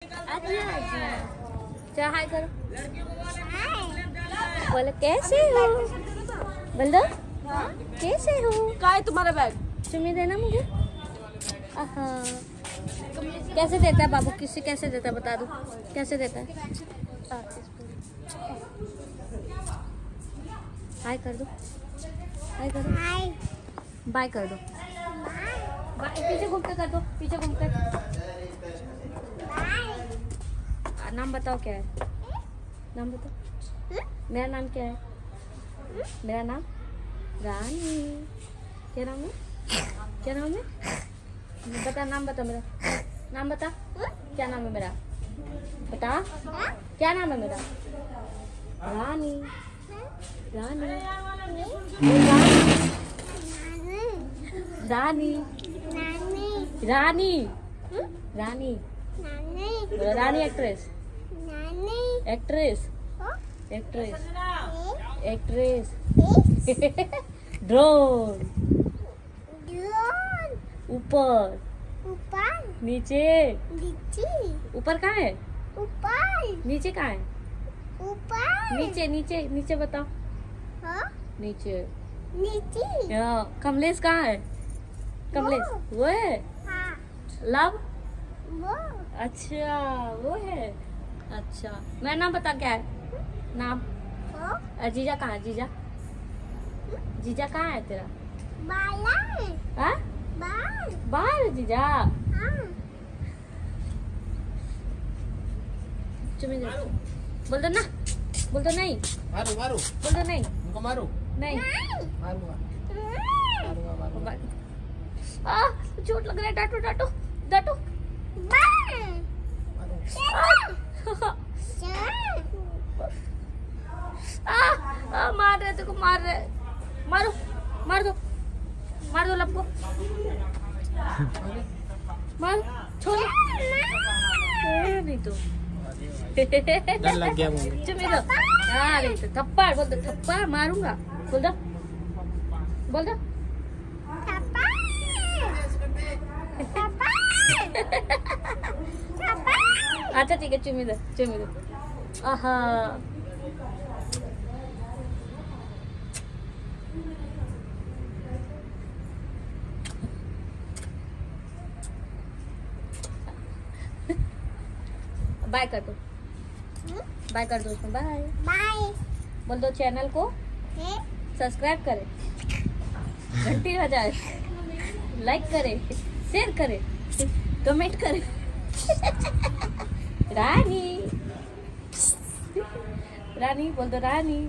चलो हाय करो। बोलो कैसे हो? बोल दो कैसे हो? कहाँ है तुम्हारा बैग? चुम्मी देना मुझे। कैसे देता है बाबू? किससे कैसे देता है बता दो। कैसे देता है? हाय कर दो। हाय करो। हाय बाय कर दो। बाय पीछे घूम के कर दो। पीछे घूम कर। नाम बताओ क्या है? नाम बताओ। मेरा नाम क्या है? मेरा नाम रानी। क्या नाम है? क्या नाम है? बता नाम बता मेरा। नाम बता। क्या नाम है मेरा? बता क्या नाम है मेरा? Rani. Rani Rani Rani Rani Rani actress actress actress actress drone ऊपर नीचे ऊपर कहाँ है? नीचे कहाँ है? नीचे नीचे नीचे बताओ। नीचे कमलेश कहाँ है? कमलेश वो है। लव अच्छा वो है। अच्छा मेरा नाम बता क्या है? नाम जीजा कहाँ है? जीजा जीजा कहाँ है तेरा? बाहर है जीजा। बोल दो ना। बोल दो नहीं। मारू मारू। बोल दो नहीं। उनको मारू नहीं मारूंगा मारूंगा। चोट लग रहा है। डांटो डांटो डांटो। मार रहे तेरे को। मार रहे। मारो मार दो। मार दो लब को। मार छोड़ नहीं तो डर लग गया मुझे। चुम्मी दो। अरे तो थप्पड़ बोल दो। थप्पड़ मारूंगा। बोल दो। बोल दो अच्छा ठीक है। चुम्मी दो। चुम्मी दो। आहा बाय कर दो। बाय कर दो उसमें। बाय बाय बोल दो। चैनल को सब्सक्राइब करें, घंटी बजाए, लाइक करें, शेयर करें, कमेंट करें। रानी रानी बोल दो। रानी